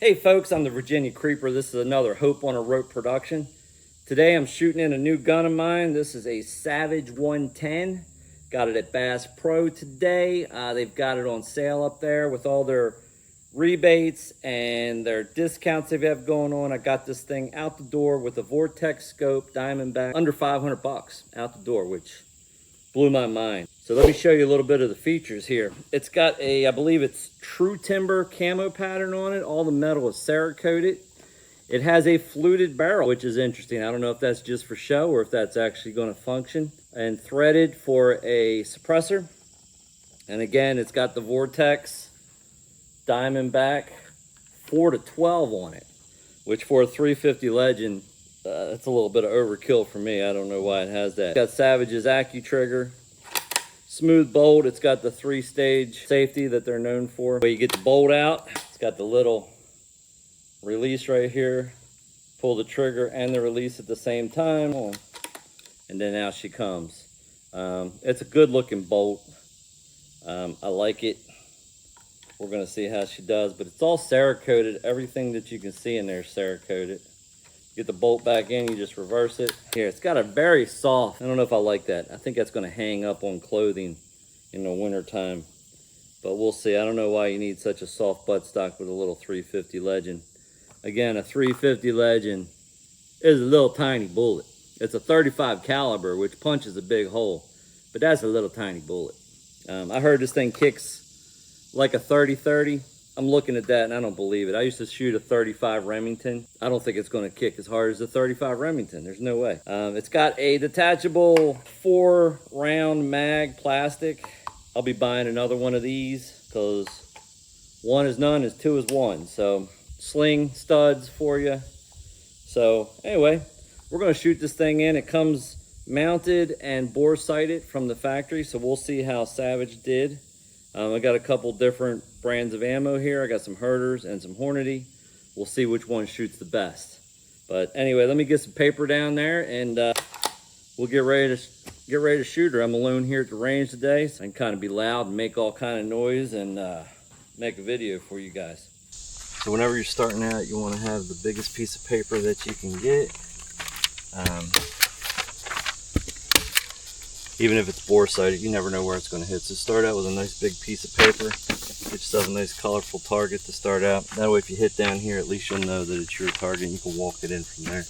Hey folks, I'm the Virginia Creeper. This is another Hope on a Rope production. Today I'm shooting in a new gun of mine. This is a Savage 110. Got it at Bass Pro today. They've got it on sale up there with all their rebates and their discounts they have going on. I got this thing out the door with a Vortex scope, Diamondback, under 500 bucks out the door, which blew my mind. So let me show you a little bit of the features here. It's got a, I believe it's True Timber camo pattern on it. All the metal is Cerakoted. It has a fluted barrel, which is interesting. I don't know if that's just for show or if that's actually going to function. And threaded for a suppressor. And again, it's got the Vortex Diamondback 4 to 12 on it, which for a 350 Legend, that's a little bit of overkill for me. I don't know why it has that. It's got Savage's AccuTrigger. Smooth bolt. It's got the 3-stage safety that they're known for. When you get the bolt out, it's got the little release right here. Pull the trigger and the release at the same time. And then out she comes. It's a good looking bolt. I like it. We're going to see how she does, but it's all Cerakoted. Everything that you can see in there is Cerakoted. Get the bolt back in, you just reverse it. Here, it's got a very soft, I don't know if I like that. I think that's gonna hang up on clothing in the winter time, but we'll see. I don't know why you need such a soft buttstock with a little 350 Legend. Again, a 350 Legend is a little tiny bullet. It's a 35 caliber, which punches a big hole, but that's a little tiny bullet. I heard this thing kicks like a 30-30. I'm looking at that and I don't believe it. I used to shoot a 35 Remington. I don't think it's going to kick as hard as a 35 Remington. There's no way. It's got a detachable 4-round mag plastic. I'll be buying another one of these because one is none is two is one. So sling studs for you. So anyway, we're going to shoot this thing in. It comes mounted and bore sighted from the factory. So we'll see how Savage did. I got a couple different brands of ammo here. I got some Herders and some Hornady. We'll see which one shoots the best. But anyway, let me get some paper down there and we'll get ready to shoot her. I'm alone here at the range today, so I can kind of be loud and make all kind of noise and make a video for you guys. So whenever you're starting out, you want to have the biggest piece of paper that you can get. Even if it's bore sighted, you never know where it's going to hit. So start out with a nice big piece of paper. Get yourself a nice colorful target to start out. That way if you hit down here, at least you'll know that it's your target and you can walk it in from there. A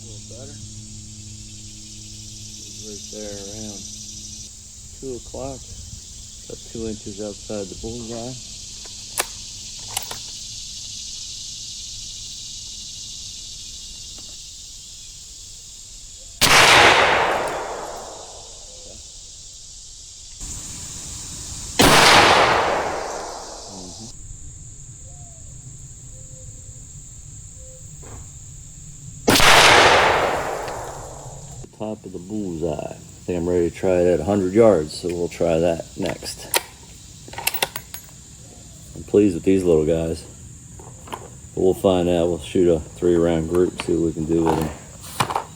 little better. Right there around 2 o'clock, about 2 inches outside the bullseye. The top of the bullseye. I think I'm ready to try it at 100 yards, so we'll try that next. I'm pleased with these little guys, but we'll find out. We'll shoot a 3-round group, see what we can do with them,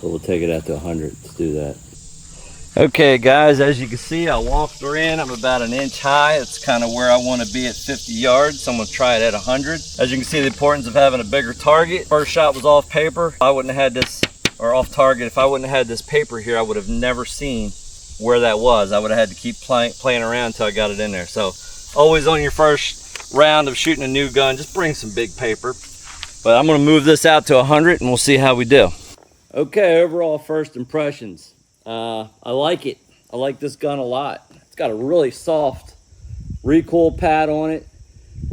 but we'll take it out to 100. Let's do that. Okay guys, as you can see, I walked her in. I'm about 1 inch high. It's kind of where I want to be at 50 yards, so I'm going to try it at 100. As you can see, the importance of having a bigger target. First shot was off paper. I wouldn't have had this, or off target. If I wouldn't have had this paper here, I would have never seen where that was. I would have had to keep playing around until I got it in there. So always on your first round of shooting a new gun, just bring some big paper. But I'm going to move this out to 100 and we'll see how we do. Okay, overall first impressions. I like it. I like this gun a lot. It's got a really soft recoil pad on it,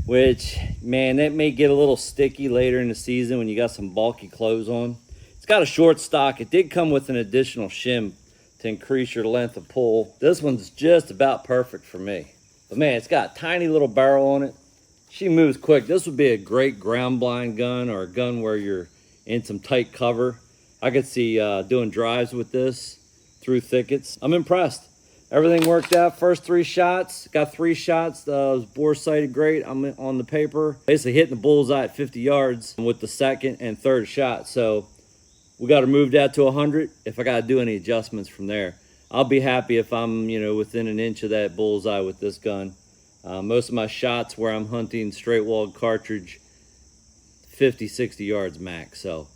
which, man, that may get a little sticky later in the season when you got some bulky clothes on. It's got a short stock. It did come with an additional shim to increase your length of pull. This one's just about perfect for me. But man, it's got a tiny little barrel on it. She moves quick. This would be a great ground blind gun, or a gun where you're in some tight cover. I could see doing drives with this through thickets. I'm impressed. everything worked out. First 3 shots, got 3 shots. Was bore sighted great. I'm on the paper, basically hitting the bullseye at 50 yards with the second and third shot. So we got to move that to 100. If I got to do any adjustments from there, I'll be happy if I'm, you know, within an inch of that bullseye with this gun. Most of my shots where I'm hunting straight walled cartridge, 50, 60 yards max. So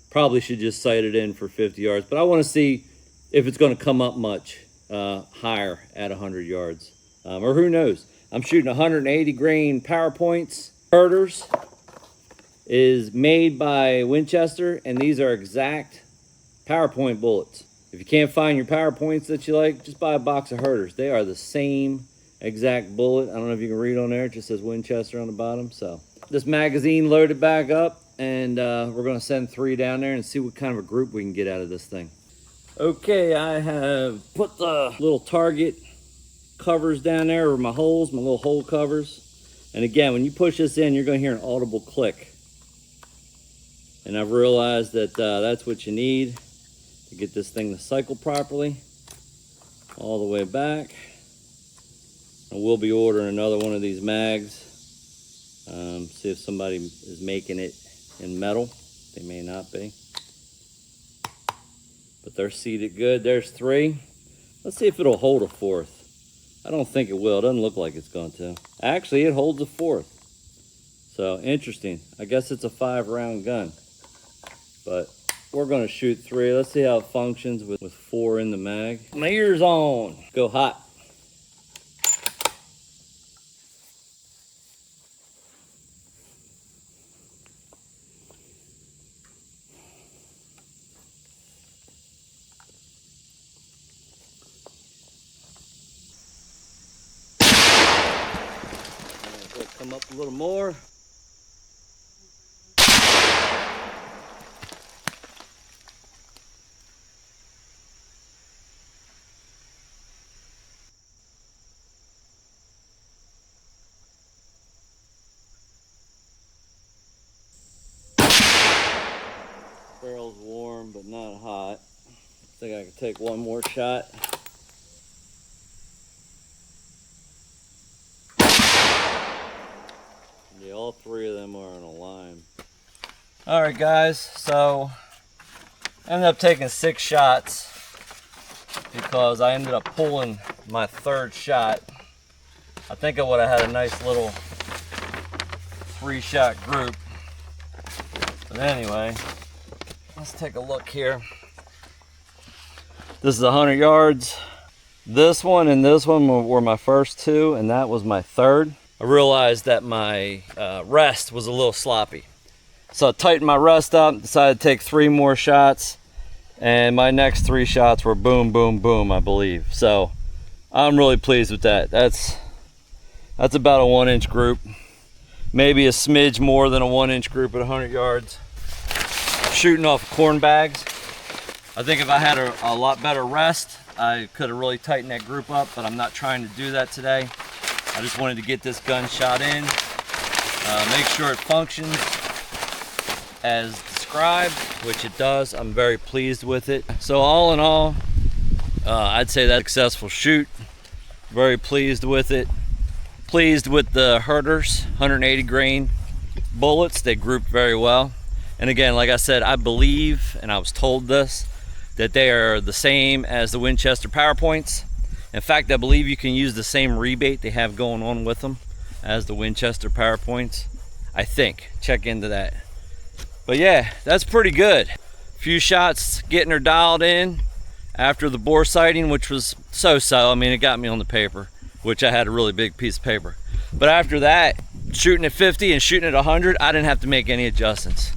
probably should just sight it in for 50 yards. But I want to see if it's going to come up much higher at 100 yards. Or who knows. I'm shooting 180 grain PowerPoints. Herders is made by Winchester, and these are exact PowerPoint bullets. If you can't find your PowerPoints that you like, just buy a box of Herders. They are the same exact bullet. I don't know if you can read on there. It just says Winchester on the bottom. So this magazine loaded back up, and we're going to send 3 down there and see what kind of a group we can get out of this thing. Okay, I have put the little target covers down there, or my holes, my little hole covers. And again, when you push this in, you're going to hear an audible click. And I've realized that that's what you need to get this thing to cycle properly all the way back. And we'll be ordering another one of these mags. See if somebody is making it in metal. They may not be. But they're seated good. There's 3. Let's see if it'll hold a 4th. I don't think it will. It doesn't look like it's going to. Actually, it holds a 4th. So, interesting. I guess it's a 5-round gun. But we're going to shoot 3. Let's see how it functions with 4 in the mag. My ears on. Go hot. Come up a little more. Barrel's warm but not hot. I think I can take one more shot. Yeah, all 3 of them are on a line. All right, guys, so I ended up taking 6 shots because I ended up pulling my 3rd shot. I think I would have had a nice little 3-shot group. But anyway, let's take a look here. This is 100 yards. This one and this one were my first 2, and that was my 3rd. I realized that my rest was a little sloppy. So I tightened my rest up, decided to take 3 more shots, and my next 3 shots were boom, boom, boom, I believe. So I'm really pleased with that. That's about a 1-inch group. Maybe a smidge more than a 1-inch group at 100 yards. Shooting off corn bags. I think if I had a lot better rest, I could have really tightened that group up, but I'm not trying to do that today. I just wanted to get this gun shot in, make sure it functions as described, which it does. I'm very pleased with it. So all in all, I'd say that's a successful shoot. Very pleased with it. Pleased with the Herders 180 grain bullets. They grouped very well. And again, like I said, I believe, and I was told this, that they are the same as the Winchester PowerPoints. In fact, I believe you can use the same rebate they have going on with them as the Winchester PowerPoints. I think. Check into that. But yeah, that's pretty good. A few shots getting her dialed in after the bore sighting, which was so-so. I mean, it got me on the paper, which I had a really big piece of paper. But after that, shooting at 50 and shooting at 100, I didn't have to make any adjustments.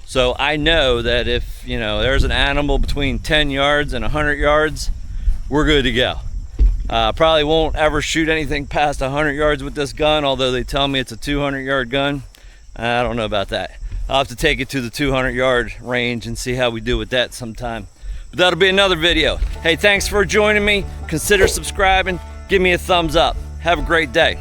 So I know that if, you know, there's an animal between 10 yards and 100 yards, we're good to go. Probably won't ever shoot anything past 100 yards with this gun, although they tell me it's a 200-yard gun. I don't know about that. I'll have to take it to the 200-yard range and see how we do with that sometime. But that'll be another video. Hey, thanks for joining me. Consider subscribing. Give me a thumbs up. Have a great day.